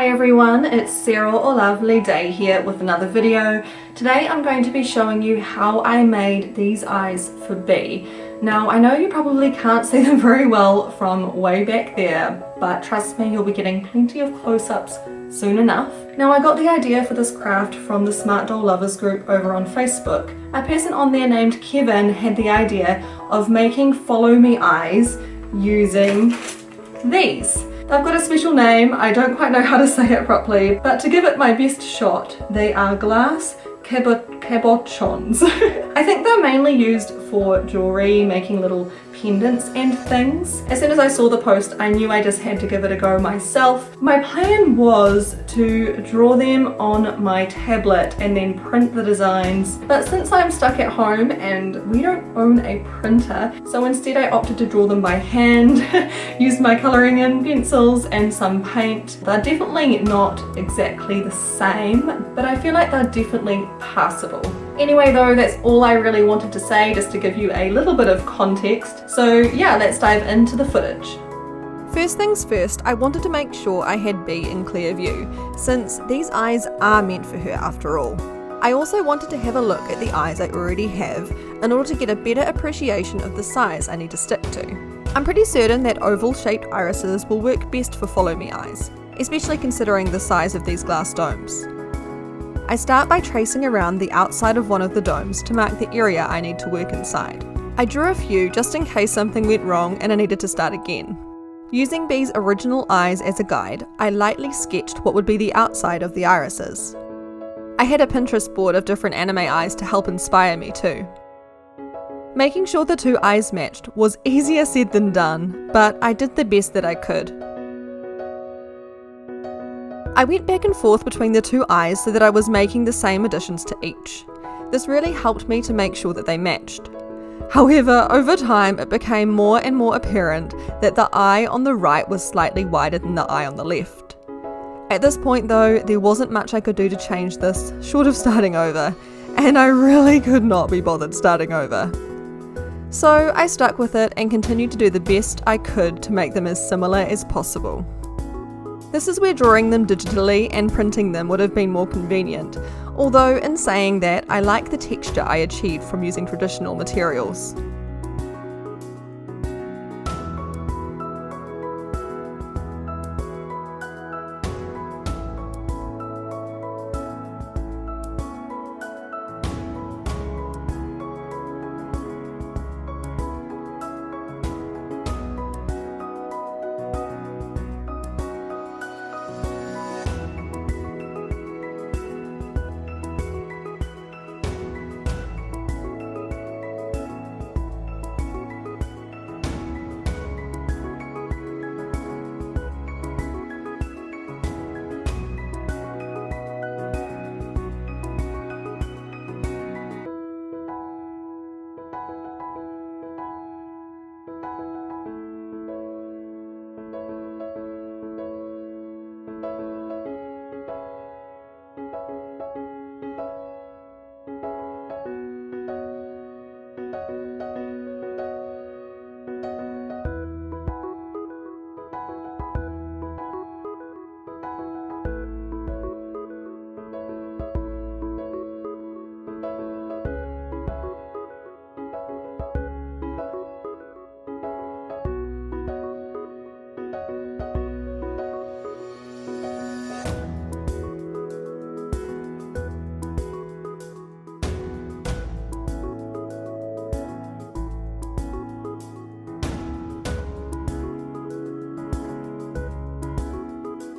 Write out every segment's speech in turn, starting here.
Hi everyone, it's Sarah or LavilyDay here with another video. Today I'm going to be showing you how I made these eyes for Bee. Now I know you probably can't see them very well from way back there, but trust me, you'll be getting plenty of close-ups soon enough. Now I got the idea for this craft from the Smart Doll Lovers group over on Facebook. A person on there named Kevin had the idea of making follow me eyes using these. They've got a special name, I don't quite know how to say it properly, but to give it my best shot, they are glass cabochons. I think they're mainly used for jewelry, making little pendants and things. As soon as I saw the post, I knew I just had to give it a go myself. My plan was to draw them on my tablet and then print the designs, but since I'm stuck at home and we don't own a printer, so instead I opted to draw them by hand, used my colouring in pencils and some paint. They're definitely not exactly the same, but I feel like they're definitely passable. Anyway though, that's all I really wanted to say, just to give you a little bit of context. So yeah, let's dive into the footage. First things first, I wanted to make sure I had Bee in clear view, since these eyes are meant for her after all. I also wanted to have a look at the eyes I already have in order to get a better appreciation of the size I need to stick to. I'm pretty certain that oval-shaped irises will work best for follow me eyes, especially considering the size of these glass domes. I start by tracing around the outside of one of the domes to mark the area I need to work inside. I drew a few just in case something went wrong and I needed to start again. Using Bee's original eyes as a guide, I lightly sketched what would be the outside of the irises. I had a Pinterest board of different anime eyes to help inspire me too. Making sure the two eyes matched was easier said than done, but I did the best that I could. I went back and forth between the two eyes so that I was making the same additions to each. This really helped me to make sure that they matched. However, over time it became more and more apparent that the eye on the right was slightly wider than the eye on the left. At this point though, there wasn't much I could do to change this, short of starting over, and I really could not be bothered starting over. So I stuck with it and continued to do the best I could to make them as similar as possible. This is where drawing them digitally and printing them would have been more convenient, although in saying that, I like the texture I achieved from using traditional materials.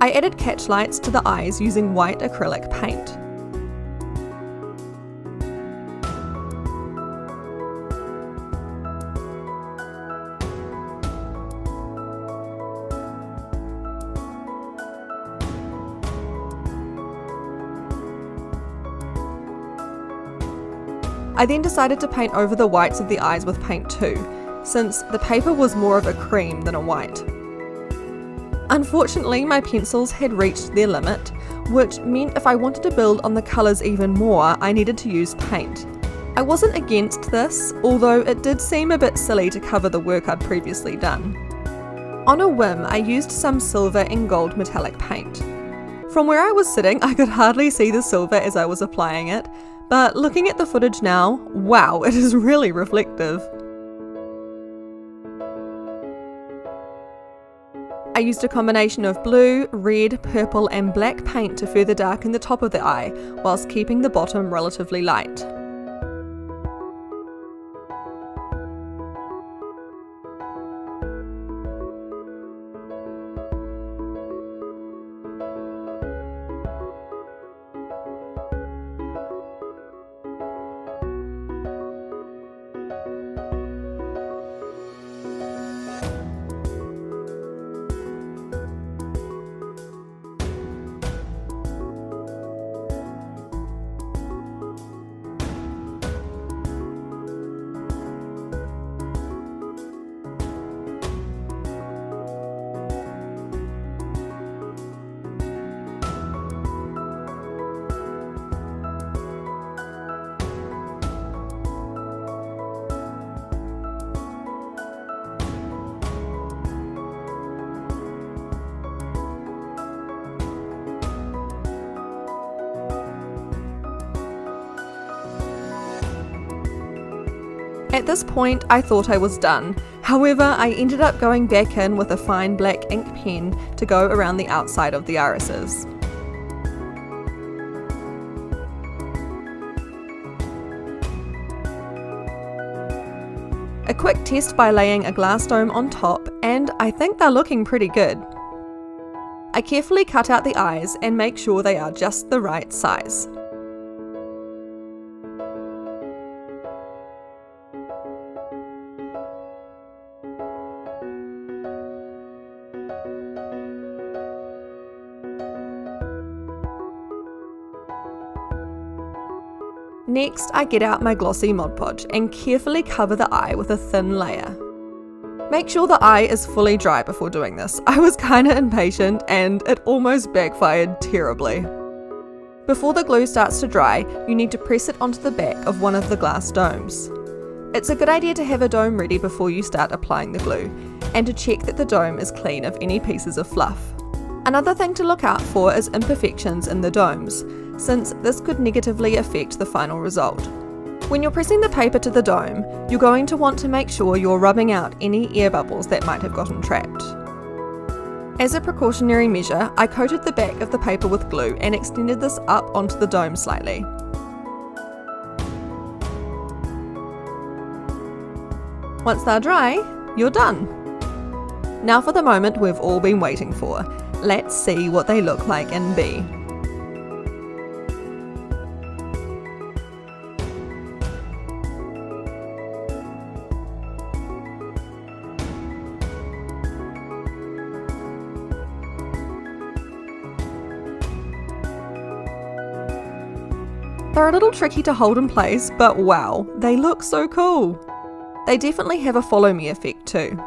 I added catch lights to the eyes using white acrylic paint. I then decided to paint over the whites of the eyes with paint too, since the paper was more of a cream than a white. Unfortunately, my pencils had reached their limit, which meant if I wanted to build on the colours even more, I needed to use paint. I wasn't against this, although it did seem a bit silly to cover the work I'd previously done. On a whim, I used some silver and gold metallic paint. From where I was sitting, I could hardly see the silver as I was applying it, but looking at the footage now, wow, it is really reflective. I used a combination of blue, red, purple and black paint to further darken the top of the eye, whilst keeping the bottom relatively light. At this point, I thought I was done. However, I ended up going back in with a fine black ink pen to go around the outside of the irises. A quick test by laying a glass dome on top, and I think they're looking pretty good. I carefully cut out the eyes and make sure they are just the right size. Next, I get out my glossy Mod Podge and carefully cover the eye with a thin layer. Make sure the eye is fully dry before doing this. I was kinda impatient and it almost backfired terribly. Before the glue starts to dry, you need to press it onto the back of one of the glass domes. It's a good idea to have a dome ready before you start applying the glue, and to check that the dome is clean of any pieces of fluff. Another thing to look out for is imperfections in the domes, since this could negatively affect the final result. When you're pressing the paper to the dome, you're going to want to make sure you're rubbing out any air bubbles that might have gotten trapped. As a precautionary measure, I coated the back of the paper with glue and extended this up onto the dome slightly. Once they're dry, you're done. Now for the moment we've all been waiting for. Let's see what they look like in B. They're a little tricky to hold in place, but wow, they look so cool. They definitely have a follow me effect too.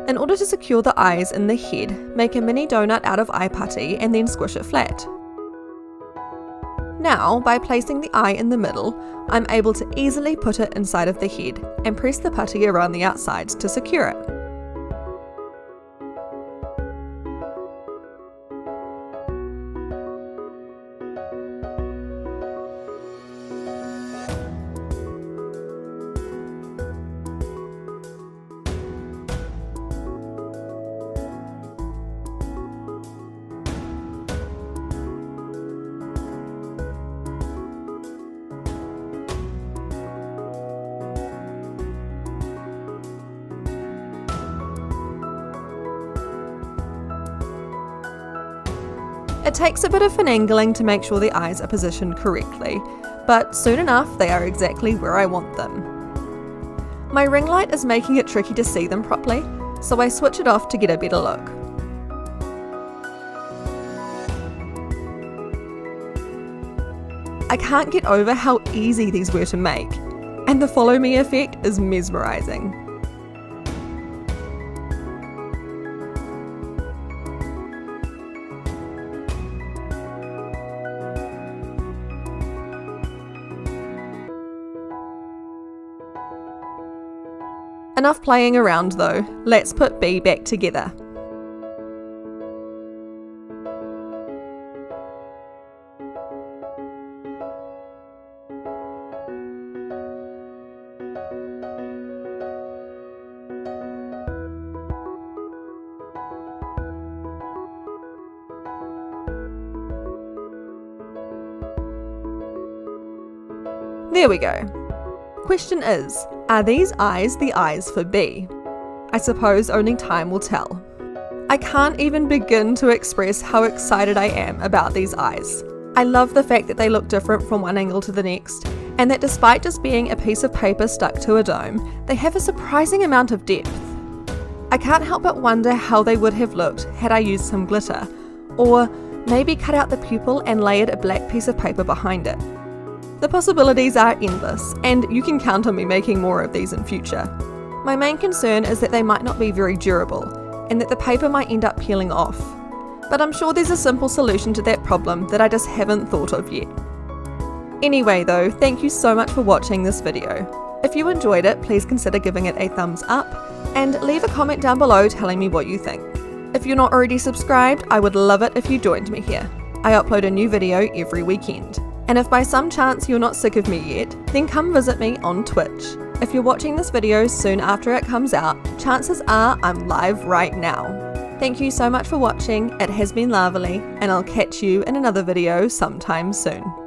In order to secure the eyes in the head, make a mini donut out of eye putty and then squish it flat. Now, by placing the eye in the middle, I'm able to easily put it inside of the head and press the putty around the outsides to secure it. It takes a bit of finagling to make sure the eyes are positioned correctly, but soon enough they are exactly where I want them. My ring light is making it tricky to see them properly, so I switch it off to get a better look. I can't get over how easy these were to make, and the follow me effect is mesmerising. Enough playing around though, let's put B back together. There we go. Question is, are these eyes the eyes for B? I suppose only time will tell. I can't even begin to express how excited I am about these eyes. I love the fact that they look different from one angle to the next, and that despite just being a piece of paper stuck to a dome, they have a surprising amount of depth. I can't help but wonder how they would have looked had I used some glitter, or maybe cut out the pupil and layered a black piece of paper behind it. The possibilities are endless, and you can count on me making more of these in future. My main concern is that they might not be very durable, and that the paper might end up peeling off. But I'm sure there's a simple solution to that problem that I just haven't thought of yet. Anyway though, thank you so much for watching this video. If you enjoyed it, please consider giving it a thumbs up, and leave a comment down below telling me what you think. If you're not already subscribed, I would love it if you joined me here. I upload a new video every weekend. And if by some chance you're not sick of me yet, then come visit me on Twitch. If you're watching this video soon after it comes out, chances are I'm live right now. Thank you so much for watching, it has been Lavily, and I'll catch you in another video sometime soon.